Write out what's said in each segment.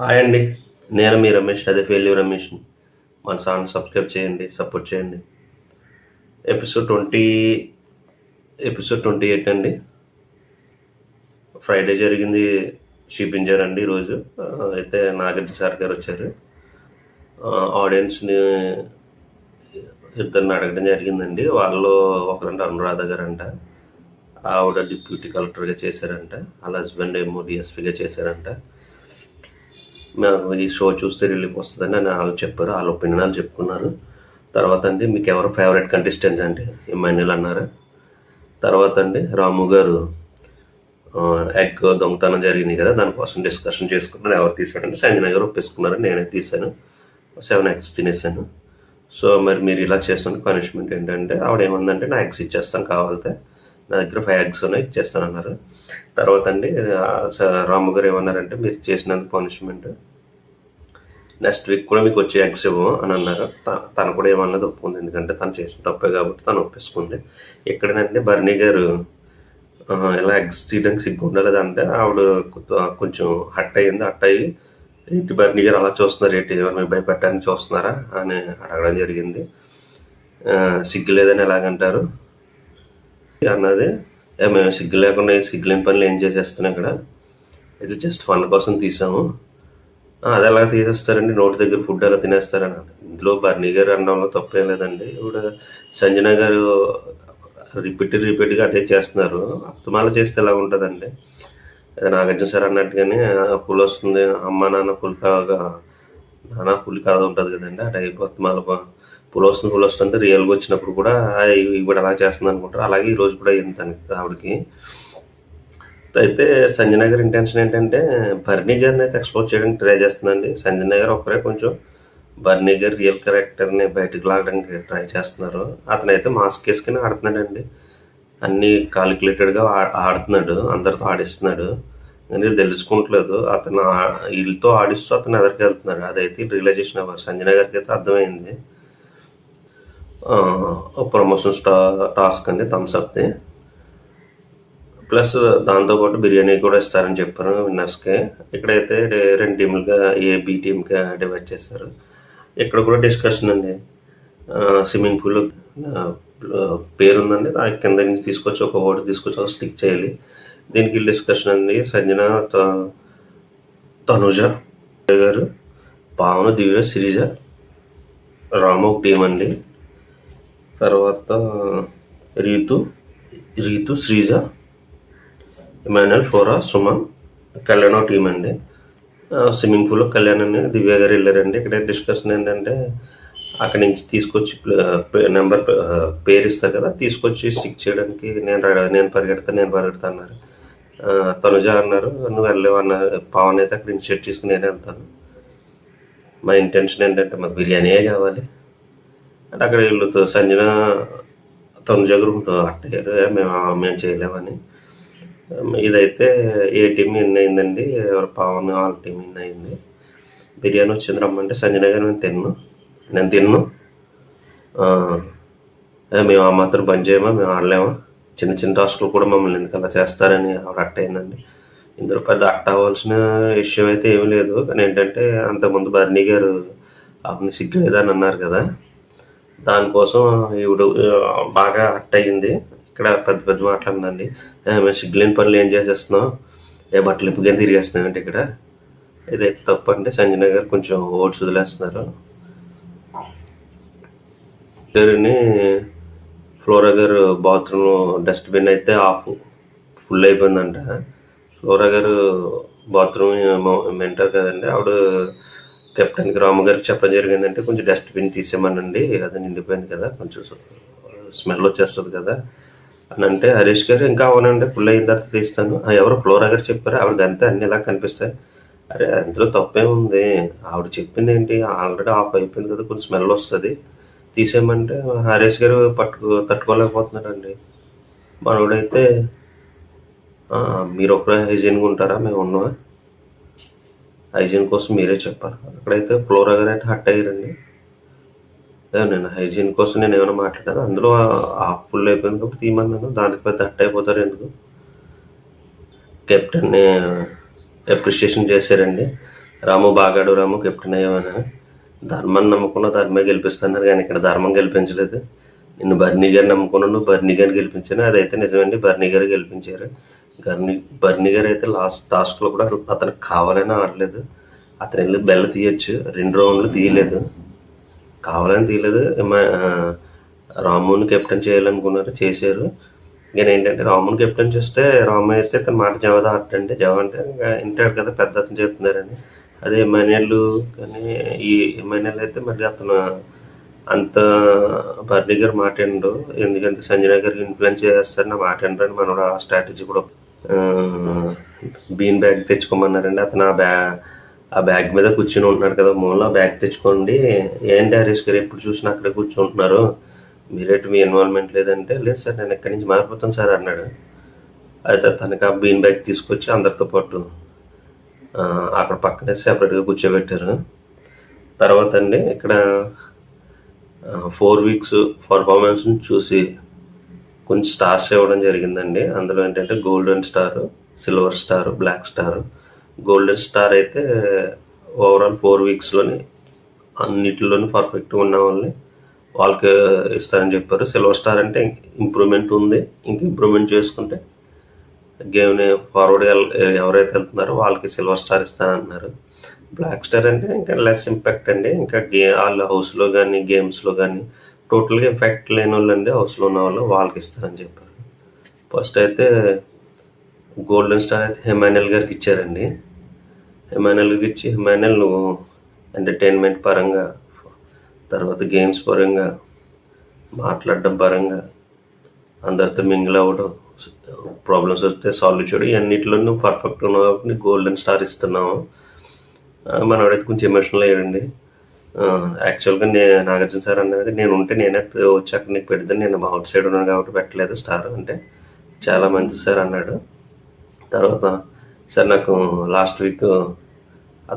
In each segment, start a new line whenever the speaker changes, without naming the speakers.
Hi అండి. నేను మీ రమేష్, అదే ఫెయిల్యూర్ రమేష్. మన ఛానల్ సబ్స్క్రైబ్ చేయండి, సపోర్ట్ చేయండి. ఎపిసోడ్ 20, ఎపిసోడ్ 28 అండి. ఫ్రైడే జరిగింది చూపించారండి ఈరోజు. అయితే నాగార్జున సార్ గారు వచ్చారు. ఆడియన్స్ని ఇద్దరిని అడగడం జరిగిందండి. వాళ్ళు ఒకరంటే అనురాధ గారు అంట, ఆవిడ డిప్యూటీ కలెక్టర్గా చేశారంట, వాళ్ళ హస్బెండ్ ఏమో డిఎస్పీగా చేశారంట. ఈ షో చూస్తే రిలీఫ్ వస్తుందని వాళ్ళు చెప్పారు. వాళ్ళ ఒపీనియన్ వాళ్ళు చెప్పుకున్నారు. తర్వాత అండి, మీకు ఎవరు ఫేవరెట్ కంటెస్టెంట్ అంటే ఇమాన్యుల్ అన్నారు. తర్వాత అండి, రాము గారు ఎగ్ దొంగతనం జరిగింది కదా, దానికోసం డిస్కషన్ చేసుకున్నారు. ఎవరు తీసాడంటే సంజన గారు ఒప్పేసుకున్నారు. నేనే తీశాను, 7 eggs తినేసాను. సో మరి మీరు ఇలా చేసిన పనిష్మెంట్ ఏంటంటే, ఆవిడ ఏమందంటే, నా ఎగ్స్ ఇచ్చేస్తాను కావాలితే, నా దగ్గర 5 eggs ఉన్నాయి, ఇచ్చేస్తాను అన్నారు. తర్వాత అండి, రాము గారు ఏమన్నారంటే, మీరు చేసినందుకు పనిష్మెంట్ నెక్స్ట్ వీక్ కూడా మీకు వచ్చే ఎగ్స్ ఇవ్వము అని అన్నారు. తను కూడా ఏమన్నది ఒప్పుకుంది, ఎందుకంటే తను చేసిన తప్పే కాబట్టి తను ఒప్పేసుకుంది. ఇక్కడనంటే బర్నీ గారు ఇలా ఎగ్స్ తీయడానికి సిగ్గు ఉండలేదు అంటే, ఆవిడ కొంచెం హట్ అయ్యి ఏంటి బర్నీ గారు అలా చూస్తున్నారు, ఏంటి ఎవరిని భయపెట్టడానికి చూస్తున్నారా అని అడగడం జరిగింది. సిగ్గు లేదని ఎలాగంటారు అన్నది. మేము సిగ్గు లేకుండా సిగ్గు లేని పనులు ఏం చేసేస్తున్నాం, ఇక్కడ ఇది జస్ట్ ఫన్ కోసం తీసాము. అది ఎలా తీసేస్తారండి, నోటి దగ్గర ఫుడ్ ఎలా తినేస్తారని. ఇందులో బర్నీ గారు అనడంలో తప్పేం లేదండి. ఇప్పుడు సంజన గారు రిపీట్గా అదే చేస్తున్నారు. అత్తమాల చేస్తే ఎలా ఉంటుందండి. నాగార్జున సార్ అన్నట్టుగానే పులి వస్తుంది, అమ్మ నాన్న పులి కాగా నాన్న పులి కాదు ఉంటుంది కదండి. ఆ టైప్ అత్తమాల పులి వస్తుంటే రియల్గా వచ్చినప్పుడు కూడా ఇప్పుడు అలా చేస్తుంది అనుకుంటారు. అలాగే ఈరోజు కూడా అయింది ఆవిడకి. అయితే సంజన గారి ఇంటెన్షన్ ఏంటంటే, బర్నీ గారిని అయితే ఎక్స్ప్లోర్ చేయడానికి ట్రై చేస్తుందండి. సంజన గారు ఒకరే కొంచెం బర్నీ గారి రియల్ క్యారెక్టర్ని బయటకు లాగడానికి ట్రై చేస్తున్నారు. అతనైతే మాస్క్ వేసుకుని ఆడుతున్నాడండి. అన్నీ కాలిక్యులేటెడ్గా ఆడుతున్నాడు, అందరితో ఆడిస్తున్నాడు. కానీ తెలుసుకుంటలేదు. అతను వీళ్ళతో ఆడిస్తూ అతను ఎదరికి వెళ్తున్నాడు. అదైతే రియలైజేషన్ అవ్వాలి. సంజన గారికి అయితే అర్థమైంది. ప్రమోషన్ టాస్క్ అండి, థమ్స్అప్ది. ప్లస్ దాంతోపాటు బిర్యానీ కూడా ఇస్తారని చెప్పారు విన్నర్స్కి. ఇక్కడైతే 2 టీములుగా బి టీమ్గా డివైడ్ చేశారు. ఇక్కడ కూడా డిస్కషన్ అండి. స్విమ్మింగ్ పూల్ పేరుందండి, ఆ కింద నుంచి తీసుకొచ్చి ఒక ఓటు తీసుకొచ్చి ఒక స్టిక్ చేయాలి. దీనికి డిస్కషన్ అండి. సంజన, తనుజ గారు, పావన, దివ్య, శ్రీజ, రాము ఒక టీం అండి. తర్వాత Rithu, Sreeja, Emmanuel, Flora, Suman, Kalyan team అండి. స్విమ్మింగ్ పూల్లో కళ్యాణ్ అని దివ్య గారు వెళ్ళారండి. ఇక్కడ డిస్కషన్ ఏంటంటే, అక్కడి నుంచి తీసుకొచ్చి నెంబర్ పేరు ఇస్తారు కదా, తీసుకొచ్చి స్టిక్ చేయడానికి నేను పరిగెడతా అన్నారు. తనుజ అన్నారు, నువ్వు వెళ్ళలేవు అన్నారు. పవన్ అయితే అక్కడ ఇనిషియేట్ చేసుకుని నేను వెళ్తాను, మా ఇంటెన్షన్ ఏంటంటే మాకు బిర్యానీయే కావాలి అంటే, అక్కడ వీళ్ళతో సంజన, తనుజ గారు అట్టయ్యారు, మేము చేయలేమని. ఇదైతే ఏ టీం విన్ అయిందండి, ఎవరు పవన్ వాళ్ళ టీం విన్ అయింది. బిర్యానీ వచ్చింది రమ్మంటే సంజన గారు నేను తిన్ను, మేము ఆ మాత్రం పని చేయమా, మేము ఆడలేమా, చిన్న టాస్కులు కూడా మమ్మల్ని ఎందుకు అలా చేస్తారని ఆవిడ అట్టయిందండి. ఇందులో పెద్ద అవ్వాల్సిన విషయం అయితే ఏమీ లేదు. కానీ ఏంటంటే, అంతకుముందు బర్నీ గారు ఆమెను సిగ్గులేదని అన్నారు కదా, దానికోసం ఈవిడ బాగా అట్టయింది. ఇక్కడ పెద్ద మాట్లాడిందండి. మేము సిగ్గులేని పనులు ఏం చేసేస్తున్నాం, బట్టలు ఇప్పుగా తిరిగేస్తున్నాం అంటే ఇక్కడ. ఇదైతే తప్పు అంటే సంజన గారు కొంచెం ఓట్స్ వదిలేస్తున్నారు. గారిని ఫ్లోరా గారు బాత్రూమ్ డస్ట్బిన్ అయితే ఫుల్ అయిపోయిందంట. ఫ్లోరా గారు బాత్రూమ్ మెంటర్ కదండి, ఆవిడ కెప్టెన్కి రాము గారికి చెప్పడం జరిగిందంటే, కొంచెం డస్ట్బిన్ తీసేయమనండి, అది నిండిపోయింది కదా, కొంచెం స్మెల్ వచ్చేస్తుంది కదా అని అంటే, హరీష్ గారు ఇంకా అవునండి ఫుల్ అయిన తర్వాత తీస్తాను. ఎవరు ఫ్లోరా గారు చెప్పారు, ఆవిడకి అంతే అన్నీ ఇలా కనిపిస్తాయి. అరే అందులో తప్పేముంది, ఆవిడ చెప్పింది ఏంటి, ఆల్రెడీ ఆఫ్ అయిపోయింది కదా, కొంచెం స్మెల్ వస్తుంది, తీసేయమంటే హరీష్ గారు తట్టుకోలేకపోతున్నారండి. మనోడైతే మీరు ఒకరే హైజీన్గా ఉంటారా, మేము ఉన్నామా, హైజీన్ కోసం మీరే చెప్పాలి. అక్కడైతే ఫ్లోరా గారు అయితే హట్ అయ్యారండి. నేను హైజీన్ కోసం నేను ఏమైనా మాట్లాడాను, అందులో ఫుల్ అయిపోయింది కాబట్టి తీయమన్నాను, దానికి పెద్ద హట్ అయిపోతారు ఎందుకు. కెప్టెన్ని అప్రిషియేషన్ చేశారండి. రాము బాగాడు, రాము కెప్టెన్ అయ్యామని. ధర్మాన్ని నమ్ముకున్న ధర్మే గెలిపిస్తున్నారు, కానీ ఇక్కడ ధర్మం గెలిపించలేదు. నిన్ను బర్నీ గారు నమ్ముకున్నాను, బర్నీ గారు గెలిపించాను. అదైతే నిజమండి, బర్నీ గారు గెలిపించారు. బర్నీ గారు అయితే లాస్ట్ టాస్క్లో కూడా అతనికి కావాలని ఆడలేదు. అతను వెళ్ళి బెల్ల తీయచ్చు, 2 రౌండ్లు తీయలేదు, కావాలని తీయలేదు. రాముని కెప్టెన్ చేయాలనుకున్నారు, చేశారు. ఇంకా ఏంటంటే రాముని కెప్టెన్ చేస్తే రాము అయితే తన మాట జవదా ఆటంటే జవ అంటే ఇంకా వింటాడు కదా, పెద్ద అతను చెప్తున్నారని. అదే ఎమ్మెన్యేలు కానీ ఈ ఎమ్మెన్యేలు అయితే మరి అతను అంత బర్నీ గారు మాట వినడు, ఎందుకంటే సంజయ్ గారికి ఇన్ఫ్లుయెన్స్ చేస్తారు, నా మాట వినరు అని మనోడు ఆ స్ట్రాటజీ కూడా బీన్ బ్యాగ్ తెచ్చుకోమన్నారండి. అతను ఆ బ్యాగ్ మీద కూర్చుని ఉంటున్నాడు కదా మూలలో, బ్యాగ్ తెచ్చుకోండి. ఏంటి హరీష్ గారు ఎప్పుడు చూసినా అక్కడే కూర్చుంటున్నారు, మీరేంటి మీ ఇన్వాల్వ్మెంట్ లేదంటే, లేదు సార్ నేను ఎక్కడి నుంచి మారిపోతాను సార్ అన్నాడు. అయితే తనకి ఆ బీన్ బ్యాగ్ తీసుకొచ్చి అందరితో పాటు అక్కడ పక్కనే సెపరేట్గా కూర్చోబెట్టారు. తర్వాత అండి ఇక్కడ 4 వీక్స్ పర్ఫార్మెన్స్ని చూసి కొంచెం స్టార్స్ ఇవ్వడం జరిగిందండి. అందులో ఏంటంటే golden star, silver star, black star. Golden star అయితే ఓవరాల్ 4 వీక్స్లోని అన్నిటిలోని పర్ఫెక్ట్గా ఉన్న వాళ్ళకి ఇస్తారని చెప్పారు. సిల్వర్ స్టార్ అంటే ఇంప్రూవ్మెంట్ ఉంది, ఇంక ఇంప్రూవ్మెంట్ చేసుకుంటే గేమ్ని ఫార్వర్డ్ ఎవరైతే వెళ్తున్నారో వాళ్ళకి సిల్వర్ స్టార్ ఇస్తారన్నారు. బ్లాక్ స్టార్ అంటే ఇంకా లెస్ ఇంపాక్ట్ అండి, ఇంకా వాళ్ళ హౌస్లో కానీ గేమ్స్లో కానీ టోటల్గా ఇంపాక్ట్ లేని వాళ్ళు అండి, హౌస్లో ఉన్న వాళ్ళు వాళ్ళకి ఇస్తారని చెప్పారు. ఫస్ట్ అయితే గోల్డెన్ స్టార్ అయితే హిమానియల్ గారికి ఇచ్చారండి. హిమానియల్ గారికి ఇచ్చి, హిమానియల్ నువ్వు ఎంటర్టైన్మెంట్ పరంగా, తర్వాత గేమ్స్ పరంగా, మాట్లాడడం పరంగా, అందరితో మింగిల్ అవ్వడం, ప్రాబ్లమ్స్ వస్తే సాల్వ్ చేయడం, ఇవన్నిటిలో నువ్వు పర్ఫెక్ట్ ఉన్నావు కాబట్టి గోల్డెన్ స్టార్ ఇస్తున్నావు. మనవాడైతే కొంచెం ఎమోషనల్ అయ్యాడండి. యాక్చువల్గా నాగార్జున సార్ అన్నది నేను ఉంటే నేనే వచ్చి అక్కడ నీకు పెడతాను, నేను అవుట్ సైడ్ ఉన్నాను కాబట్టి పెట్టలేదు స్టార్ అంటే, చాలా మంచి సార్ అన్నాడు. తర్వాత సార్ నాకు లాస్ట్ వీక్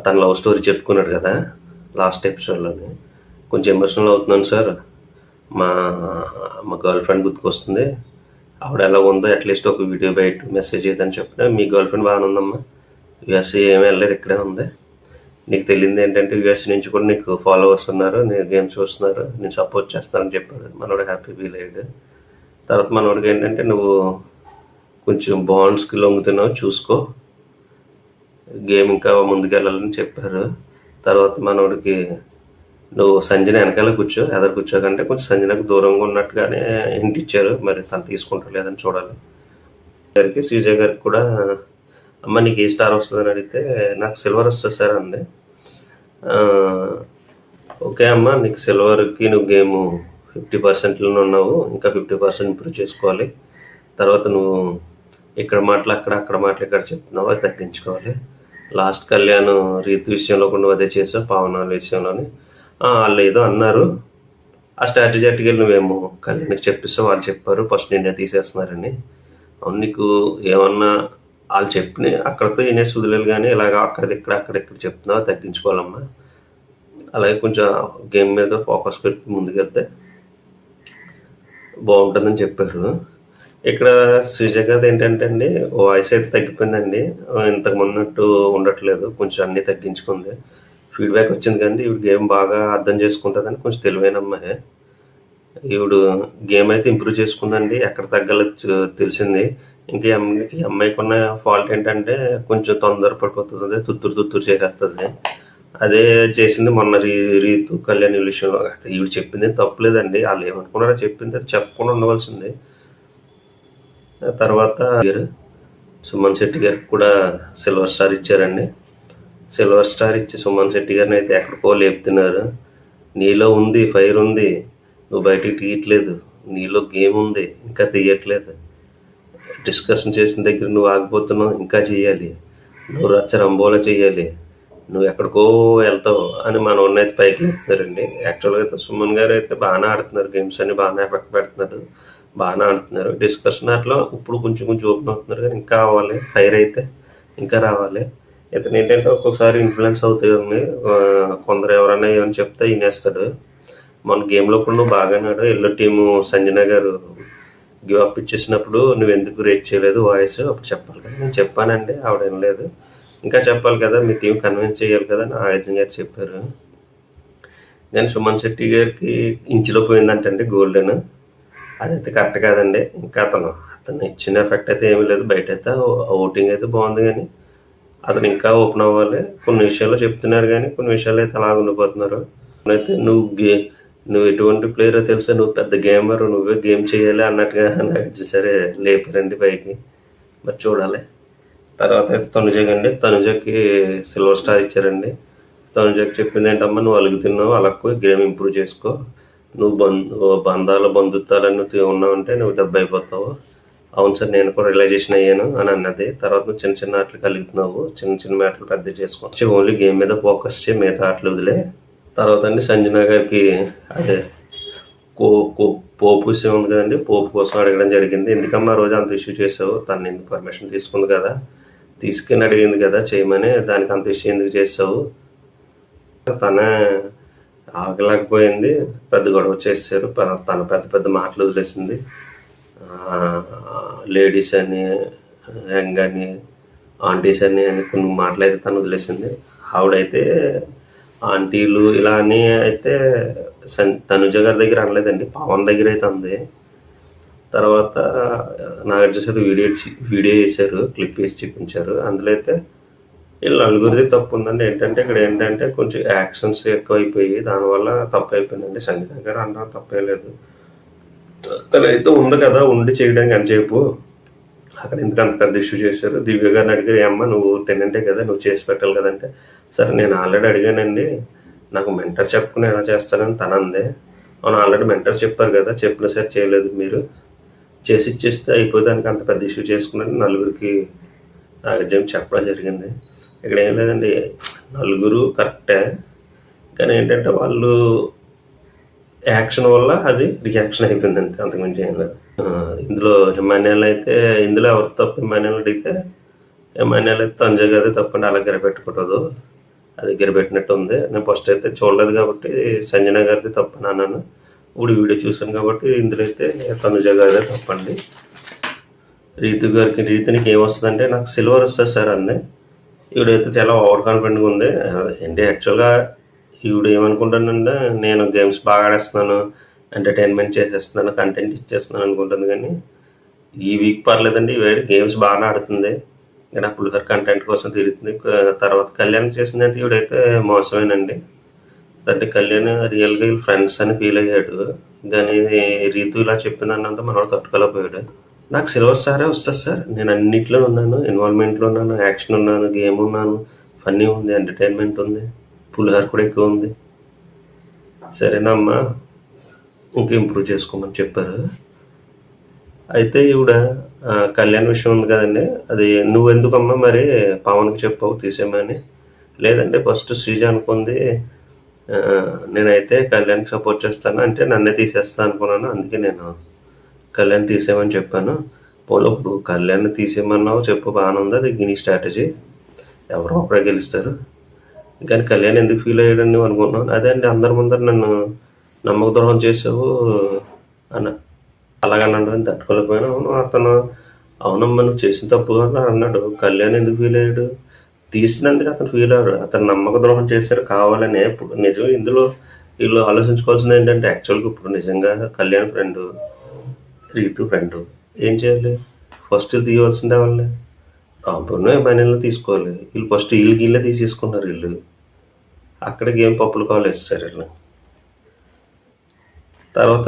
తన లవ్ స్టోరీ చెప్పుకున్నాడు కదా లాస్ట్ ఎపిసోడ్లోని, కొంచెం ఎమోషనల్ అవుతున్నాను సార్, మా గర్ల్ ఫ్రెండ్ గుర్తుకొస్తుంది, ఆవిడ ఎలా ఉందో అట్లీస్ట్ ఒక వీడియో బయట మెసేజ్ చేయదని చెప్పిన. మీ గర్ల్ ఫ్రెండ్ బాగానే ఉందమ్మా, యూఎస్ఏ ఏమీ వెళ్ళలేదు, ఇక్కడే ఉంది. నీకు తెలియదు ఏంటంటే యూఎస్ నుంచి కూడా నీకు ఫాలోవర్స్ ఉన్నారు, నేను గేమ్స్ చూస్తున్నారు, నేను సపోర్ట్ చేస్తానని చెప్పాడు. మనోడు హ్యాపీ ఫీల్ అయ్యాడు. తర్వాత మనోడికి ఏంటంటే నువ్వు కొంచెం బాండ్స్కి లొంగుతున్నావు, చూసుకో, గేమ్ ఇంకా ముందుకెళ్ళాలని చెప్పారు. తర్వాత మనోడికి నువ్వు సంజన వెనకాల కూర్చో, ఎదరు కూర్చోకంటే కొంచెం సంజనకు దూరంగా ఉన్నట్టుగానే ఇంటి ఇచ్చారు, మరి తను తీసుకుంటారు లేదని చూడాలి. గారికి శ్రీజ గారికి కూడా అమ్మ నీకు ఏ స్టార్ వస్తుందని అడిగితే నాకు సిల్వర్ వస్తుంది సార్ అంది. ఓకే అమ్మ, నీకు సిల్వర్కి నువ్వు గేము 50%లోనే ఉన్నావు, ఇంకా 50% ఇంప్రూవ్ చేసుకోవాలి. తర్వాత నువ్వు ఇక్కడ మాటలు అక్కడ మాటలు ఇక్కడ చెప్తున్నావు, అది తగ్గించుకోవాలి. లాస్ట్ కళ్యాణ్ రీతి విషయంలో కూడా నువ్వు అదే చేసావు, పావనాల విషయంలోని వాళ్ళు ఏదో అన్నారు, ఆ స్ట్రాటజీ అట్టుకెళ్ళి నువ్వేమో కళ్యాణ్కి చెప్పిస్తావు, వాళ్ళు చెప్పారు ఫస్ట్ నిన్నే తీసేస్తున్నారని. అవును, నీకు ఏమన్నా వాళ్ళు చెప్పిన అక్కడితో వినేసి వదిలేదు, కానీ ఇలాగ అక్కడిక్కడ చెప్తున్నావు, తగ్గించుకోవాలమ్మా. అలాగే కొంచెం గేమ్ మీద ఫోకస్ పెట్టి ముందుకెళ్తే బాగుంటుందని చెప్పారు. ఇక్కడ శ్రీజగత్ ఏంటంటే అండి వాయిస్ అయితే తగ్గిపోయిందండి, ఇంతకు ముందట్టు ఉండట్లేదు, కొంచెం అన్నీ తగ్గించుకుంది. ఫీడ్బ్యాక్ వచ్చింది కానీ ఈవిడ గేమ్ బాగా అర్థం చేసుకుంటుందని కొంచెం తెలివైన అమ్మాయి. ఈవిడు గేమ్ అయితే ఇంప్రూవ్ చేసుకుందండి, ఎక్కడ తగ్గాలో తెలిసింది. ఇంకా ఈ అమ్మాయికి ఉన్న ఫాల్ట్ ఏంటంటే కొంచెం తొందర పడిపోతుంది, తుత్తూరు చేసేస్తుంది. అదే చేసింది మొన్న రీతు కళ్యాణ్ విషయంలో. ఈవిడ చెప్పింది తప్పలేదండి, వాళ్ళు ఏమనుకున్నారో చెప్పింది, అది చెప్పకుండా ఉండవలసింది. తర్వాత సుమన్ శెట్టి గారికి కూడా సిల్వర్ స్టార్ ఇచ్చారండి. సిల్వర్ స్టార్ ఇచ్చి సుమన్ శెట్టి గారిని అయితే ఎక్కడికో లేపుతున్నారు. నీలో ఉంది, ఫైర్ ఉంది, నువ్వు బయటికి తీయట్లేదు, నీలో గేమ్ ఉంది, ఇంకా తీయట్లేదు, డిస్కషన్ చేసిన దగ్గర నువ్వు ఆగిపోతున్నావు, ఇంకా చెయ్యాలి, నువ్వు రచ్చరంబోలా చెయ్యాలి, నువ్వు ఎక్కడికో వెళ్తావు అని మన ఉన్నైతే పైకి లేపుతున్నారండి. యాక్చువల్గా అయితే సుమన్ గారు అయితే బాగానే ఆడుతున్నారు, గేమ్స్ అన్ని బాగానే ఎఫెక్ట్ పెడుతున్నారు, బాగానే ఆడుతున్నారు. డిస్కషన్ అట్లా ఇప్పుడు కొంచెం ఓపెన్ అవుతున్నారు, కానీ ఇంకా అవ్వాలి, ఫైర్ అయితే ఇంకా రావాలి. ఇతను ఏంటంటే ఒక్కొక్కసారి ఇన్ఫ్లుయెన్స్ అవుతాయి, కొందరు ఎవరైనా ఏమైనా చెప్తే వినేస్తాడు. మన గేమ్లో కూడా నువ్వు బాగానే ఆడు, ఎల్లో టీము సంజన గారు గివ్ అప్ ఇచ్చేసినప్పుడు నువ్వు ఎందుకు రేట్ చేయలేదు వాయిస్, అప్పుడు చెప్పాలి కదా, నేను చెప్పానండి, ఆవిడ వినలేదు. ఇంకా చెప్పాలి కదా, మీ టీం కన్విన్స్ చేయాలి కదా నాగార్జున గారు చెప్పారు. కానీ సుమన్ శెట్టి గారికి ఇంచులో పోయిందంటండి గోల్డెన్. అదైతే కరెక్ట్ కాదండి. ఇంకా అతను ఇచ్చిన ఎఫెక్ట్ అయితే ఏమీ లేదు. బయట అయితే ఓటింగ్ అయితే బాగుంది, కానీ అతను ఇంకా ఓపెన్ అవ్వాలి. కొన్ని విషయాల్లో చెప్తున్నారు కానీ కొన్ని విషయాలు అయితే అలా ఉండిపోతున్నారు. అయితే నువ్వు ఎటువంటి ప్లేయరో తెలుసా, నువ్వు పెద్ద గేమర్, నువ్వే గేమ్ చేయాలి అన్నట్టుగా నాకు సరే లేపారండి పైకి. మరి చూడాలి. తర్వాత అయితే తనుజకి సిల్వర్ స్టార్ ఇచ్చారండి. తనుజకి చెప్పింది ఏంటమ్మా, నువ్వు అలుగుతున్నావు, అలక్కు గేమ్ ఇంప్రూవ్ చేసుకో. నువ్వు బంధుత్వాలన్నీ ఉన్నావంటే నువ్వు దెబ్బ అయిపోతావు. అవును సార్, నేను కూడా రియలైజేషన్ అయ్యాను అని అన్నది. తర్వాత నువ్వు చిన్న చిన్న ఆటలు కలుగుతున్నావు, చిన్న చిన్న మ్యాటర్లు పెద్ద చేసుకో, ఓన్లీ గేమ్ మీద ఫోకస్ చేయి, మిగతా ఆటలు వదిలే. తర్వాత అండి సంజన గారికి అదే పోపు విషయం ఉంది కదండి, పోపు కోసం అడగడం జరిగింది. ఎందుకమ్మా రోజు అంత ఇష్యూ చేసావు, తను ఎందుకు పర్మిషన్ తీసుకుంది కదా, తీసుకుని అడిగింది కదా చేయమని, దానికి అంత ఇష్యూ ఎందుకు చేసావు, తనే ఆగలేకపోయింది, పెద్ద గొడవ చేశారు, తన పెద్ద పెద్ద మాటలు వదిలేసింది. లేడీస్ అని, యంగ్ అని, ఆంటీస్ అని కొన్ని మాటలు అయితే తను వదిలేసింది. ఆవిడైతే ఆంటీలు ఇలా అని అయితే తనుజ గారి దగ్గర అనలేదండి, పవన్ దగ్గర అయితే అంది. తర్వాత నాగార్జున వీడియో చేశారు, క్లిప్ వేసి చూపించారు. అందులో అయితే వీళ్ళు నలుగురిది తప్పు ఉందండి. ఇక్కడ ఏంటంటే కొంచెం యాక్షన్స్ ఎక్కువైపోయి దానివల్ల తప్పు అయిపోయిందండి. సంగీత గారు అన్నారు తప్పే లేదు, తనైతే ఉంది కదా ఉండి చేయడానికి అంతసేపు అక్కడ ఎందుకు అంత పెద్ద ఇష్యూ చేశారు. దివ్య గారిని అడిగారు, అమ్మ నువ్వు టెనెంటే కదా, నువ్వు చేసి పెట్టాలి కదంటే, సరే నేను ఆల్రెడీ అడిగానండి, నాకు మెంటర్ చెప్పుకుని ఎలా చేస్తానని తన అందే. అవును, ఆల్రెడీ మెంటర్ చెప్పారు కదా, చెప్పిన సరే చేయలేదు, మీరు చేసి ఇచ్చేస్తే అయిపోయేదానికి అంత పెద్ద ఇష్యూ చేసుకున్నాను నలుగురికి నాగార్జున చెప్పడం జరిగింది. ఇక్కడ ఏం లేదండి, నలుగురు కరెక్టే, కానీ ఏంటంటే వాళ్ళు యాక్షన్ వల్ల అది రియాక్షన్ అయిపోయింది అంతే, అంతకుమించి ఏం లేదు. ఇందులో హిమాన్యాలు అయితే, ఇందులో ఎవరు తప్పు హిమాన్యాలు అడిగితే, హిమాన్యాలు అయితే తనుజ గారి తప్పండి, అలా గిరపెట్టకూడదు, అది గిరపెట్టినట్టు ఉంది. నేను ఫస్ట్ అయితే చూడలేదు కాబట్టి సంజన గారిది తప్పని అన్నాను. ఇప్పుడు వీడియో చూసాను కాబట్టి ఇందులో అయితే తనుజ గారిదే తప్పండి. రీతునికి ఏమొస్తుందంటే, నాకు సిల్వర్ వస్తుంది సార్ అంది. ఈవిడైతే చాలా ఓవర్ కాన్ఫిడెంట్గా ఉంది. అంటే యాక్చువల్గా ఈవిడ ఏమనుకుంటానంటే, నేను గేమ్స్ బాగా ఆడేస్తున్నాను, ఎంటర్టైన్మెంట్ చేసేస్తున్నాను, కంటెంట్ ఇచ్చేస్తున్నాను అనుకుంటుంది. కానీ ఈ వీక్ పర్లేదండి, ఈవేళ గేమ్స్ బాగా ఆడుతుంది, కానీ పులిహోర కంటెంట్ కోసం తిరుగుతుంది. తర్వాత కళ్యాణ్ చేసిందంటే ఈవిడైతే మోసమేనండి. అంటే కళ్యాణ్ రియల్గా ఫ్రెండ్స్ అని ఫీల్ అయ్యాడు, కానీ రీతు ఇలా చెప్పిందన్నంత మనవాడు తట్టుకోలేకపోయాడు. నాకు సిల్వర్ స్టారే వస్తుంది సార్, నేను అన్నింటిలో ఉన్నాను, ఇన్వాల్వ్మెంట్లో ఉన్నాను, యాక్షన్ ఉన్నాను, గేమ్ ఉన్నాను, ఫన్నీ ఉంది, ఎంటర్టైన్మెంట్ ఉంది, పులిహోర కూడా ఎక్కువ ఉంది. సరేనమ్మా, ఇంకా ఇంప్రూవ్ చేసుకోమని చెప్పారు. అయితే ఈవిడ కళ్యాణ్ విషయం ఉంది కదండి, అది నువ్వెందుకమ్మా మరి పవన్కి చెప్పావు తీసేమని. లేదంటే ఫస్ట్ శ్రీజ అనుకుంది, నేనైతే కళ్యాణ్కి సపోర్ట్ చేస్తాను అంటే నన్నే తీసేస్తాను అనుకున్నాను, అందుకే నేను కళ్యాణ్ తీసేయమని చెప్పాను. పోలో ఇప్పుడు కళ్యాణ్ తీసేయమన్నావు చెప్పు, బాగానే ఉంది, అది నీ స్ట్రాటజీ, ఎవరో ఒకరే గెలుస్తారు, కానీ కళ్యాణ్ ఎందుకు ఫీల్ అయ్యాడని నువ్వు అనుకుంటున్నాను. అదే అండి, అందరి ముందర నన్ను నమ్మక ద్రోహం చేసావు అన్న, అలాగన్నాడు, తట్టుకోలేకపోయాను. అవునమ్మా నువ్వు చేసిన తప్పు అన్నాడు. కళ్యాణ్ ఎందుకు ఫీల్ అయ్యాడు, తీసినందుకు అతను ఫీల్ అయ్యాడు, అతను నమ్మక ద్రోహం చేశారు కావాలని. ఇప్పుడు నిజం ఇందులో వీళ్ళు ఆలోచించుకోవాల్సింది ఏంటంటే, యాక్చువల్గా ఇప్పుడు నిజంగా కళ్యాణ్ ఫ్రెండ్, రీతు ఫ్రెండ్, ఏం చేయాలి, ఫస్ట్ తీయవలసిందే వాళ్ళని, రాంపూర్ను మైనర్లో తీసుకోవాలి. వీళ్ళు ఫస్ట్ వీళ్ళే తీసేసుకున్నారు, వీళ్ళు అక్కడ గేమ్ పప్పులు కావాలి వేస్తారు వీళ్ళు. తర్వాత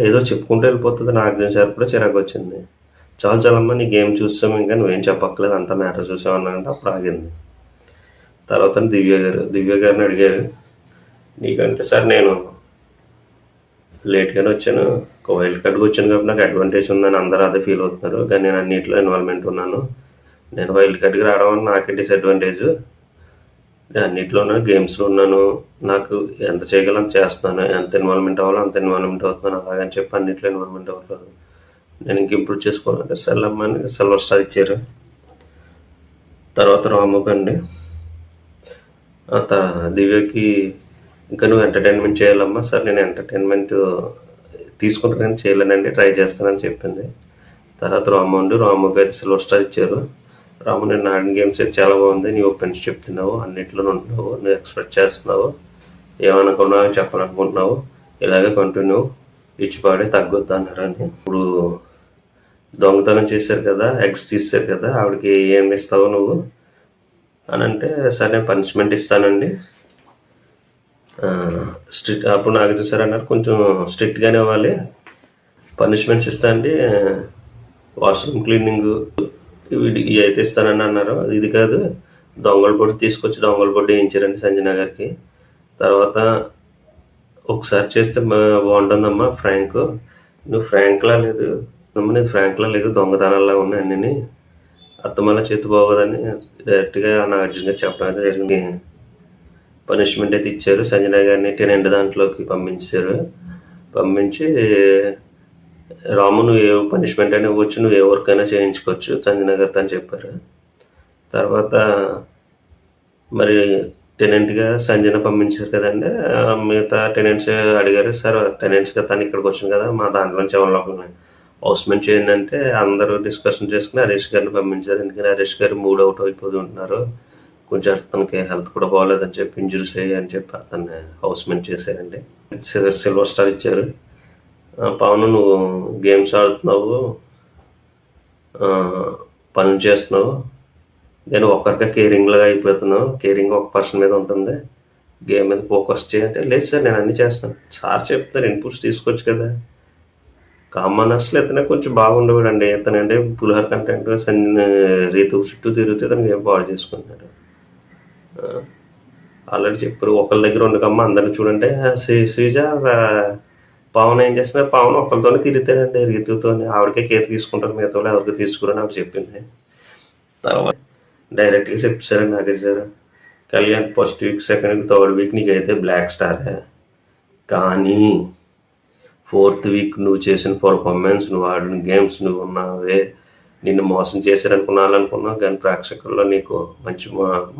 ఏదో చెప్పుకుంటూ వెళ్ళిపోతుంది. నాగార్జున సార్ కూడా చిరాకు వచ్చింది, చాలమ్మా నీ గేమ్ చూసాం, ఇంకా నువ్వేం చెప్పక్కలేదు, అంత మ్యాటర్ చూసామన్నారంటే అప్పుడు ఆగింది. తర్వాత దివ్య గారిని అడిగారు, నీకంటే సార్ నేను లేట్గానే వచ్చాను, ఒక వైల్డ్ కార్డ్కి వచ్చాను కాబట్టి నాకు అడ్వాంటేజ్ ఉందని అందరూ అదే ఫీల్ అవుతున్నారు, కానీ నేను అన్నింటిలో ఇన్వాల్వ్మెంట్ ఉన్నాను, నేను వైల్డ్ కార్డ్కి రావడం వల్ల నాకే డిసడ్వాంటేజ్, నేను అన్నింటిలో ఉన్నాను, గేమ్స్లో ఉన్నాను, నాకు ఎంత చేయగలను చేస్తున్నాను, ఎంత ఇన్వాల్వ్మెంట్ అవ్వాలో అంత ఇన్వాల్వ్మెంట్ అవుతున్నాను, అలాగని చెప్పి అన్నింటిలో ఇన్వాల్వ్మెంట్ అవ్వట్లేదు, నేను ఇంక ఇంప్రూవ్ చేసుకోవాలంటే సెల్లమ్మని సిల్వర్ స్టార్ ఇచ్చారు. తర్వాత రాముకి అండి, దివ్యకి ఇంకా నువ్వు ఎంటర్టైన్మెంట్ చేయాలమ్మా, సార్ నేను ఎంటర్టైన్మెంట్ తీసుకుంటానని చేయలేనండి, ట్రై చేస్తానని చెప్పింది. తర్వాత రాముకి అయితే సిల్వర్ స్టార్ ఇచ్చారు. రాము నేను ఆడిన గేమ్స్ అయితే చాలా బాగుంది, నీ ఒపీనియన్స్ చెప్తున్నావు, అన్నింటిలో ఉంటున్నావు, నువ్వు ఎక్స్పెక్ట్ చేస్తున్నావు, ఏమనుకున్నావు చెప్పాలనుకుంటున్నావు, ఇలాగే కంటిన్యూ, ఇచ్చిపాడే తగ్గొద్దు అన్నారని. ఇప్పుడు దొంగతనం చేశారు కదా, ఎగ్స్ తీశారు కదా, ఆవిడకి ఏం ఇస్తావు నువ్వు అని అంటే, సరే నేను పనిష్మెంట్ ఇస్తానండి, స్ట్రిక్ట్, అప్పుడు నాగార్జున సార్ అన్నారు కొంచెం స్ట్రిక్ట్గానే ఇవ్వాలి, పనిష్మెంట్స్ ఇస్తా అండి, వాష్రూమ్ క్లీనింగ్ ఇవి అయితే ఇస్తానని అన్నారు. ఇది కాదు, దొంగల పొడి తీసుకొచ్చి దొంగల పొడి వేయించారండి సంజన గారికి. తర్వాత ఒకసారి చేస్తే బాగుంటుందమ్మా ఫ్రాంక్, నువ్వు ఫ్రాంక్లా లేదు అమ్మ, నీకు ఫ్రాంక్లా లేదు, దొంగతనాల్లో ఉన్నాయి అన్నీ, అత్తమల్ల చేతి బాగోదని డైరెక్ట్గా నాగార్జున గారు చెప్పడం అయితే జరిగింది. పనిష్మెంట్ అయితే ఇచ్చారు, సంజన గారిని టెనెంట్ దాంట్లోకి పంపించారు. పంపించి రాము నువ్వు ఏ పనిష్మెంట్ అయినా ఇవ్వచ్చు, నువ్వు ఏ వర్క్ అయినా చేయించుకోవచ్చు సంజన గారితో అని చెప్పారు. తర్వాత మరి టెనెంట్గా సంజన పంపించారు కదండి, మిగతా టెనెంట్స్ అడిగారు, సార్ టెనెంట్స్గా తను ఇక్కడికి వచ్చింది కదా, మా దాంట్లోంచి ఎవరిలోకి హౌస్మెంట్ చేయండి అంటే అందరూ డిస్కషన్ చేసుకుని హరీష్ గారిని పంపించారు. ఎందుకంటే హరీష్ గారు మూడ్ అవుట్ అయిపోతూ ఉంటున్నారు, కొంచెం అతనికి హెల్త్ కూడా బాగోలేదని చెప్పి ఇంజురీస్ అయ్యాయి అని చెప్పి అతన్ని హౌస్మెంట్ చేశారండి. సిల్వర్ స్టార్ ఇచ్చారు. పవన్ నువ్వు గేమ్స్ ఆడుతున్నావు, పనులు చేస్తున్నావు, నేను ఒక్కరిగా కేరింగ్గా అయిపోతున్నావు, కేరింగ్ ఒక పర్సన్ మీద ఉంటుంది, గేమ్ మీద ఫోకస్ చేయంటే, లేదు సార్ నేను అన్నీ చేస్తాను, సార్ చెప్తారు ఇన్పుట్స్ తీసుకోవచ్చు కదా. కామనర్స్లో ఇతనే కొంచెం బాగుండేవాడు అండి, ఇతనంటే పులిహోర కంటెంట్ రీతు చుట్టూ తిరుగుతూ తనకి ఏం పాడు చేసుకున్నాడు. ఆల్రెడీ చెప్పారు ఒకళ్ళ దగ్గర ఉండకమ్మా అందరిని చూడండి, శ్రీజ పవన్ ఏం చేస్తున్నారు, పవన్ ఒకరితోనే తిరుగుతాడండి రీతుతో, ఆవిడకే కేర్ తీసుకుంటారు, మిగతా ఎవరికి తీసుకురని ఆవిడ చెప్పింది. తర్వాత డైరెక్ట్గా చెప్పారు Nageswara Kalyan first week second week third week నీకైతే బ్లాక్ స్టారే, కానీ ఫోర్త్ వీక్ నువ్వు చేసిన పర్ఫార్మెన్స్, నువ్వు ఆడిన గేమ్స్, నువ్వు ఉన్నావే, నిన్ను మోసం చేశారనుకున్నావు కానీ ప్రేక్షకుల్లో నీకు మంచి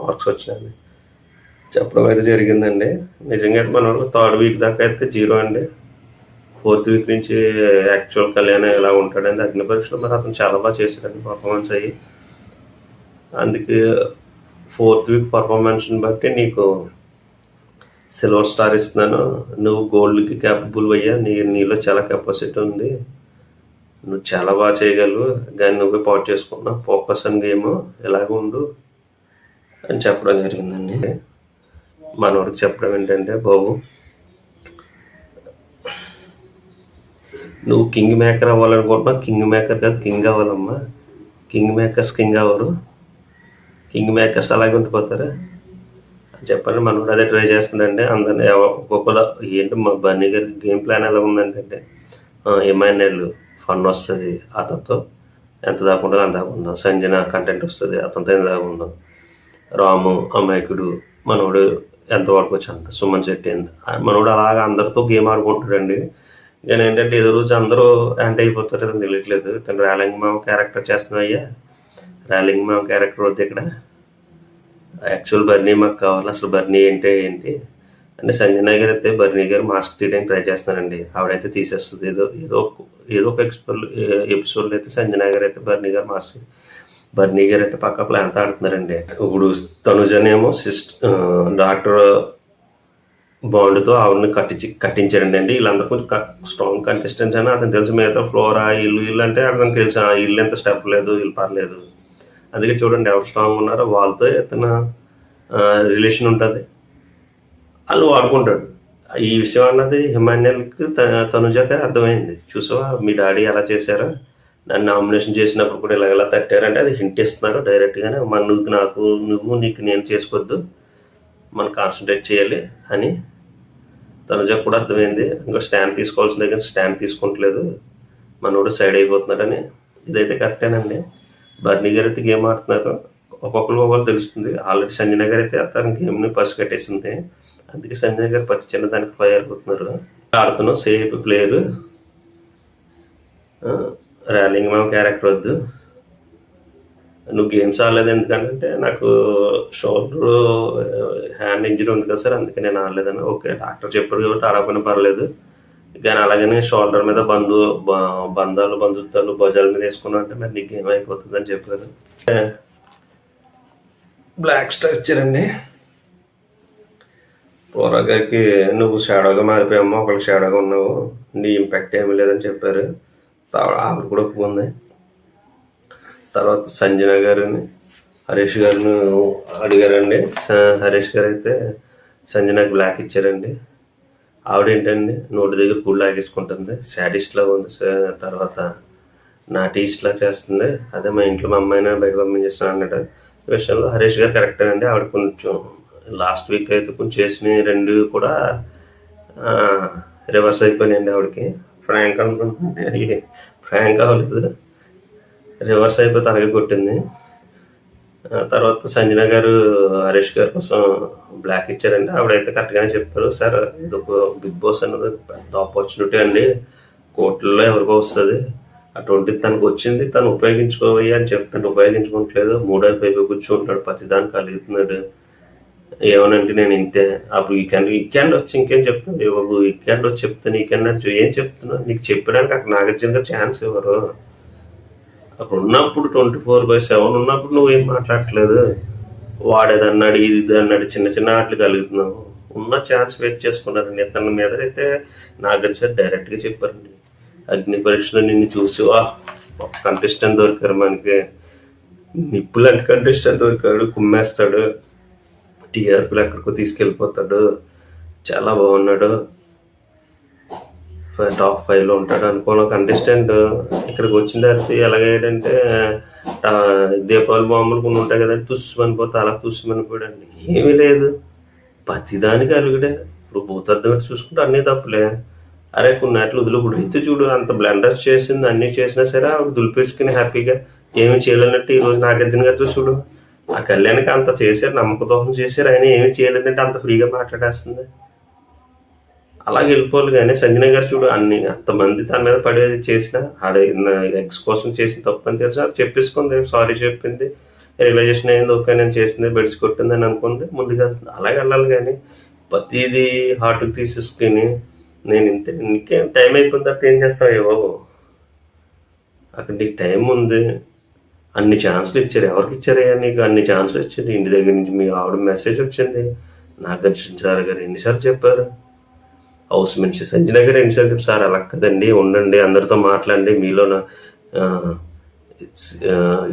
మార్క్స్ వచ్చినాయి చెప్పడం అయితే జరిగిందండి. నిజంగా మనం థర్డ్ వీక్ దాకా అయితే 0 అండి, ఫోర్త్ వీక్ నుంచి యాక్చువల్ కళ్యాణ్ ఎలా ఉంటాడండి అగ్ని పరీక్షలో మరి అతను చాలా బాగా చేశాడండి పర్ఫార్మెన్స్ అయ్యి. అందుకే ఫోర్త్ వీక్ పర్ఫార్మెన్స్ని బట్టి నీకు సిల్వర్ స్టార్ ఇస్తున్నాను, నువ్వు గోల్డ్కి క్యాపబుల్ అయ్యా, నీలో చాలా కెపాసిటీ ఉంది, నువ్వు చాలా బాగా చేయగలవు, కానీ నువ్వే పాటు చేసుకున్నావు, ఫోకస్ అని గేమ్ ఎలాగ ఉండు అని చెప్పడం జరిగిందండి. మనోడికి చెప్పడం ఏంటంటే, బాబు నువ్వు కింగ్ మేకర్ అవ్వాలనుకుంటున్నావు, కింగ్ మేకర్ కాదు కింగ్ అవ్వాలమ్మా, కింగ్ మేకర్స్ కింగ్ అవ్వరు, కింగ్ మేకర్స్ అలాగే ఉండిపోతారా అని చెప్పండి. మనోడు అదే ట్రై చేస్తుందండి. అందరినీ ఒక్కొక్కరు ఏంటి మా బన్నీ గారి గేమ్ ప్లాన్ ఎలా ఉందంటే, ఎమ్మెన్యేల్ ఫన్ వస్తుంది అతనితో ఎంత దాకుండా అంత దాకుండా, సంజన కంటెంట్ వస్తుంది అతనితో ఎంత దాకుండా, రాము అమాయకుడు, మనోడు ఎంతవరకు వచ్చి అంత, సుమన్ శెట్టి ఎంత, మనోడు అలాగా అందరితో గేమ్ ఆడుకుంటాడండి. కానీ ఏంటంటే ఏదో రోజు అందరూ యాంటీ అయిపోతారు, తెలియట్లేదు. తను ర్యాలింగ్ మామ్ క్యారెక్టర్ చేస్తున్నావు అయ్యా, ర్యాలింగ్ మామ్ క్యారెక్టర్ వద్దు ఇక్కడ, యాక్చువల్ బర్నీ మాకు కావాలి, అసలు బర్నీ ఏంటి అంటే సంజన గారు అయితే బర్నీ గారు మాస్క్ తీయడానికి ట్రై చేస్తున్నారండి, ఆవిడైతే తీసేస్తుంది. ఏదో ఒక ఎపిసోడ్లో అయితే సంజన గారు అయితే బర్నీ గారు అయితే పక్క ప్లాన్ ఆడుతున్నారండి. ఇప్పుడు తనుజనేమో డాక్టర్ బాండ్తో ఆవిడని కట్టించారండి అండి. వీళ్ళందరూ కొంచెం స్ట్రాంగ్ కంటెస్టెంట్స్ అని అతను తెలుసు, మిగతా ఫ్లోరా ఇల్లు అంటే అతనికి తెలుసు ఇల్లు ఎంత స్టెప్ లేదు, వీళ్ళు పర్లేదు, అందుకే చూడండి ఎవరు స్ట్రాంగ్ ఉన్నారో వాళ్ళతో ఇతను రిలేషన్ ఉంటుంది, వాళ్ళు వాడుకుంటాడు. ఈ విషయం అన్నది హిమాన్యల్కి తనుజాకే అర్థమైంది. చూసావా మీ డాడీ ఎలా చేశారో, నన్ను నామినేషన్ చేసినప్పుడు కూడా ఇలా తట్టారంటే అది హింట్ ఇస్తున్నారు డైరెక్ట్గానే, నువ్వు నీకు నేను చేసుకోవద్దు, మనం కాన్సన్ట్రేట్ చేయాలి అని తనుజాకు కూడా అర్థమైంది. ఇంకా స్టాండ్ తీసుకోవాల్సిన దగ్గర స్టాండ్ తీసుకుంటలేదు, మనోడు సైడ్ అయిపోతున్నాడని. ఇదైతే కరెక్టేనండి. బర్నీ గారు అయితే గేమ్ ఆడుతున్నారు, ఒక్కొక్కరు తెలుస్తుంది. ఆల్రెడీ సంజన గారు అయితే తన గేమ్ని పసి కట్టేసింది, అందుకే సంజన గారు ప్రతి చిన్నదానికి ఫైర్ అయిపోతున్నారు. ఆడుతున్నావు సేఫ్ ప్లేయరు, ర్యాలింగ్ మా క్యారెక్టర్ వద్దు, నువ్వు గేమ్స్ ఆడలేదు ఎందుకంటే నాకు షోల్డర్ హ్యాండ్ ఇంజరీ ఉంది కదా సార్, అందుకే నేను ఆడలేదని. ఓకే డాక్టర్ చెప్పాడు కాబట్టి ఆడకపోయినా పర్లేదు, కానీ అలాగనే షోల్డర్ మీద బంధాలు బంధుత్వాలు భుజాల మీద వేసుకున్నా అంటే మరి నీకు గేమ్ అయిపోతుంది అని చెప్పారు. బ్లాక్ స్టార్ ఇచ్చారండి. పోరా గారికి నువ్వు షాడోగా మారిపోయామ్మా, ఒకరికి షాడోగా ఉన్నావు, నీ ఇంపాక్ట్ ఏమీ లేదని చెప్పారు. ఆవిడ కూడా ఒప్పుకుంది. తర్వాత సంజన గారిని హరీష్ గారిని అడిగారండి. హరీష్ గారు అయితే సంజనకి బ్లాక్ ఇచ్చారండి. ఆవిడ ఏంటండి నోటి దగ్గర పూలు లాగేసుకుంటుంది, సాడిస్ట్లా ఉంది. తర్వాత నాటీస్ట్లా చేస్తుంది. అదే మా ఇంట్లో మా అమ్మాయిని బయట పంపించేస్తాను అన్నట్టు ఈ విషయంలో హరీష్ గారు కరెక్టే అండి. ఆవిడ కొంచెం లాస్ట్ వీక్ అయితే కొంచెం చేసిన రెండు కూడా రివర్స్ అయిపోయినాయండి. ఆవిడకి ఫ్రాంక్ అనుకుంటున్నాను, ఫ్రాంక్ అవ్వలేదు, రివర్స్ అయిపోయి తనకి కొట్టింది. తర్వాత సంజన గారు హరీష్ గారి కోసం బ్లాక్ ఇచ్చారండి. ఆవిడైతే కరెక్ట్గానే చెప్పారు, సార్ ఇది ఒక బిగ్ బాస్ అన్నది పెద్ద ఆపర్చునిటీ అండి, కోట్లలో ఎవరికో వస్తుంది, అటువంటిది తనకు వచ్చింది, తను ఉపయోగించుకోవయ్యా అని చెప్తాను, ఉపయోగించుకోవట్లేదు, మూడో పైపు కూర్చుంటాడు, ప్రతిదానికి కలుగుతున్నాడు. ఏమనంటే నేను ఇంతే. అప్పుడు వీకెండ్ వచ్చి ఇంకేం చెప్తాను బాబు, వీకెండ్ వచ్చి చెప్తాను, వీకెండ్ అంటే ఏం చెప్తున్నా నీకు చెప్పడానికి అక్కడ నాగార్జున గారు ఛాన్స్ ఇవ్వరు. అక్కడ ఉన్నప్పుడు 24/7 ఉన్నప్పుడు నువ్వేం మాట్లాడట్లేదు, వాడేదన్నాడు ఇది అన్నాడు, చిన్న చిన్న ఆటలు కలుగుతున్నావు, ఉన్న ఛాన్స్ వేస్ట్ చేసుకున్నారండి. ఇతని మీద అయితే నాగార్జున సార్ డైరెక్ట్గా చెప్పారండి, అగ్ని పరీక్షలో నిన్ను చూసి ఒక కంటెస్టెంట్ దొరికారు మనకి, నిప్పులాంటి కంటెస్టెంట్ దొరికాడు, కుమ్మేస్తాడు, టీఆర్పీలు ఎక్కడికో తీసుకెళ్ళిపోతాడు, చాలా బాగున్నాడు, టాప్ 5లో ఉంటాడు అనుకున్న కంటెస్టెంట్ ఇక్కడికి వచ్చిన తర్వాత ఎలాగేంటంటే దీపావళి బాంబులు కొన్ని ఉంటాయి కదండి, తుస్సుమనిపోతే అలా తుస్సుమనిపోయాడండి. ఏమీ లేదు, ప్రతిదానికి అలుగుడే. ఇప్పుడు భూతార్థం పెట్టి చూసుకుంటే అన్నీ తప్పులే. అరే కొన్ని అట్లు వదులుకుడు రీతి చూడు, అంత బ్లెండర్స్ చేసింది, అన్నీ చేసినా సరే ఆవిడ దులిపేసుకుని హ్యాపీగా ఏమి చేయలేనట్టు ఈరోజు నాగార్జున గారితో చూడు, ఆ కళ్యాణ్కి అంత చేశారు, నమ్మక దోహం చేశారు, ఆయన ఏమి చేయలేదంటే అంత ఫ్రీగా మాట్లాడేస్తుంది. అలాగే వెళ్ళిపోవాలి. కానీ సంజన గారు చూడు, అంతమంది తన మీద పడేది చేసిన ఆడ ఎగ్స్ కోసం చేసిన తప్పు అని తెలిసి చెప్పేసుకుంది, సారీ చెప్పింది, రియలైజేషన్ అయింది, ఓకే నేను చేసింది బెడిసి కొట్టింది అని అనుకుంది, ముందుకు వెళ్తుంది. అలాగే వెళ్ళాలి. కానీ ప్రతిదీ హార్ట్కి తీసేసుకుని నేను ఇంతే, ఇంకేం టైం అయిపోయిన తర్వాత ఏం చేస్తావు బాబు, అక్కడ నీకు టైం ఉంది, అన్ని ఛాన్సులు ఇచ్చారు, ఎవరికి ఇచ్చారయ్యా నీకు అన్ని ఛాన్సులు ఇచ్చారు, ఇంటి దగ్గర నుంచి మీ ఆవిడ మెసేజ్ వచ్చింది, నాగార్జున సార్ గారు ఎన్నిసార్లు చెప్పారు, హౌస్ మనిషి సంజన గారు ఎన్నిసార్లు చెప్పారు, సార్ అలా కదండి, ఉండండి, అందరితో మాట్లాడండి, మీలో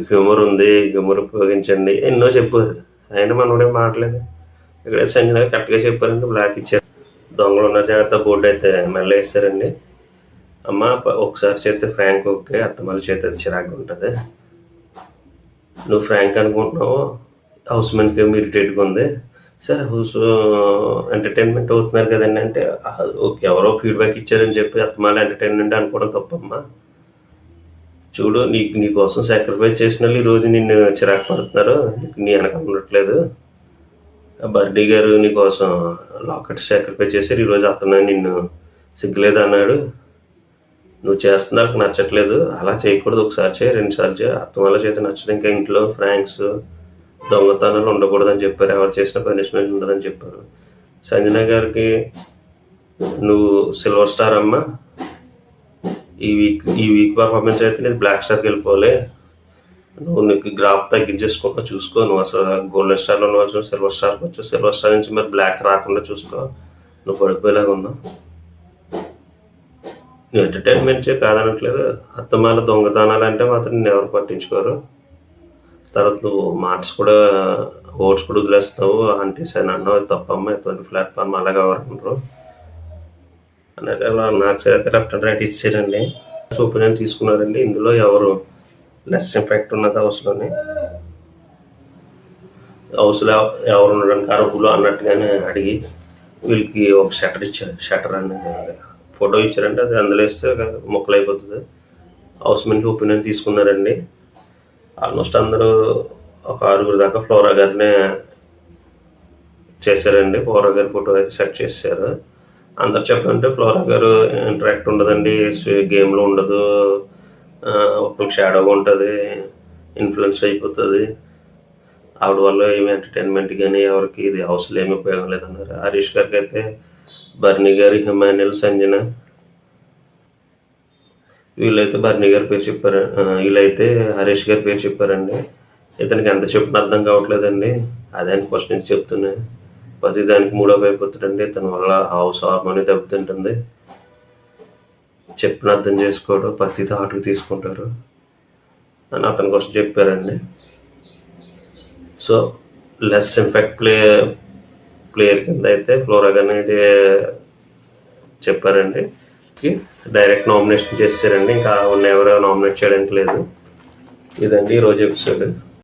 హ్యూమర్ ఉంది, హ్యూమర్ ఉపయోగించండి, ఎన్నో చెప్పారు. అయినా మనోడే మాట్లాడలేదు. ఇక్కడ సంజన గారు కరెక్ట్గా చెప్పారండి, బ్లాక్ ఇచ్చారు. దొంగలు ఉన్న జాగ్రత్త బోర్డు అయితే మెల్ల వేస్తారండి. అమ్మ ఒకసారి చేస్తే ఫ్రాంక్ ఓకే, అత్తమల్లి చేస్తే చిరాగ్గా ఉంటుంది, నువ్వు ఫ్రాంక్ అనుకుంటున్నావు, హౌస్ మెన్కి ఇరిటేట్గా ఉంది, సార్ హౌస్ ఎంటర్టైన్మెంట్ అవుతున్నారు కదండి అంటే, ఎవరో ఫీడ్బ్యాక్ ఇచ్చారని చెప్పి అత్తమాల ఎంటర్టైన్మెంట్ అనుకోవడం తప్పమ్మా. చూడు నీకోసం సాక్రిఫైస్ చేసిన వాళ్ళు ఈరోజు నిన్ను చిరాకు పడుతున్నారు, నీ వెనక ఉండట్లేదు. బర్డీ గారు నీకోసం లాకెట్ సాక్రిఫైస్ చేశారు, ఈరోజు అతను నిన్ను సిగ్గులేదు అన్నాడు, నువ్వు చేస్తున్నారు నచ్చట్లేదు, అలా చేయకూడదు, ఒకసారి చేయి, 2 సార్లు చేయి, అత్తమాల చేత నచ్చదు, ఇంకా ఇంట్లో ఫ్రాంక్స్ దొంగతనాలు ఉండకూడదని చెప్పారు, ఎవరు చేసిన పనిష్మెంట్ ఉండదని చెప్పారు. సంజన గారికి నువ్వు సిల్వర్ స్టార్ అమ్మ, ఈ వీక్ పర్ఫార్మెన్స్ అయితే నేను బ్లాక్ స్టార్కి వెళ్ళిపోవాలి, నువ్వు నీకు గ్రాఫ్ తగ్గించేసుకో, చూసుకో, నువ్వు అసలు గోల్డెన్ స్టార్లో ఉండవచ్చు, సిల్వర్ స్టార్కి వచ్చు, సిల్వర్ స్టార్ నుంచి మరి బ్లాక్ రాకుండా చూసుకో, నువ్వు పడిపోయేలాగా ఉన్నావు. నువ్వు ఎంటర్టైన్మెంట్ కాదనట్లేదు, అత్తమాల దొంగతనాలు అంటే మాత్రం నేను ఎవరు పట్టించుకోరు. తర్వాత నువ్వు మార్క్స్ కూడా ఓట్స్ కూడా వదిలేస్తున్నావు, ఆంటీస్ అని అన్నావు, తప్పమ్మ, ఎటువంటి ప్లాట్ఫామ్ అలాగే ఎవరు అనేది నాకు సరే అయితే లెఫ్ట్ అండ్ రైట్ ఇచ్చారండి. ఒపీనియన్ తీసుకున్నారండి. ఇందులో ఎవరు లెస్ ఇంపాక్ట్ ఉన్నది హౌస్లోని, హౌస్లో ఎవరు ఉండడానికి అర్హులు అన్నట్టుగానే అడిగి వీళ్ళకి ఒక షటర్ ఇచ్చారు, షటర్ అని ఫోటో ఇచ్చారంటే అది అందులో వేస్తే మొక్కలు అయిపోతుంది. హౌస్ నుంచి ఒపీనియన్ తీసుకున్నారండి. ఆల్మోస్ట్ అందరూ ఒక 6 దాకా ఫ్లోరా గారినే చేశారండి. ఫ్లోరా గారి ఫోటో అయితే సెట్ చేశారు. అందరు చెప్పాలంటే ఫ్లోరా గారు ఇంటరాక్ట్ ఉండదండి, గేమ్లో ఉండదు, ఒకరికి షాడోగా ఉంటుంది, ఇన్ఫ్లుయెన్స్ అయిపోతుంది, ఆవిడ వల్ల ఏమి ఎంటర్టైన్మెంట్ కానీ ఎవరికి ఇది హౌస్లో ఏమి ఉపయోగం లేదన్నారు. హరీష్ గారికి అయితే బర్నీ గారు, హిమాన్యుల్, సంజన వీళ్ళైతే బర్నీ గారి పేరు చెప్పారు, వీళ్ళైతే హరీష్ గారి పేరు చెప్పారండి. ఇతనికి ఎంత చెప్పిన అర్థం కావట్లేదండి. అదే ఫస్ట్ నుంచి చెప్తున్నా. ప్రతి దానికి మూడో అయిపోతాడండి. ఇతని వల్ల హౌస్ హార్మోని దెబ్బతింటుంది. చెప్పిన అర్థం చేసుకోవడం, ప్రతి థాట్కి తీసుకుంటారు అని అతని కోసం చెప్పారండి. సో లెస్ ఇంపాక్ట్ ప్లేయర్ కింద అయితే ఫ్లోరా అనేది చెప్పారండి. డైరెక్ట్ నామినేషన్ చేశారండి. ఇంకా ఎవరో నామినేట్ చేయడానికి లేదు. ఇదండి ఈరోజు ఎపిసోడ్.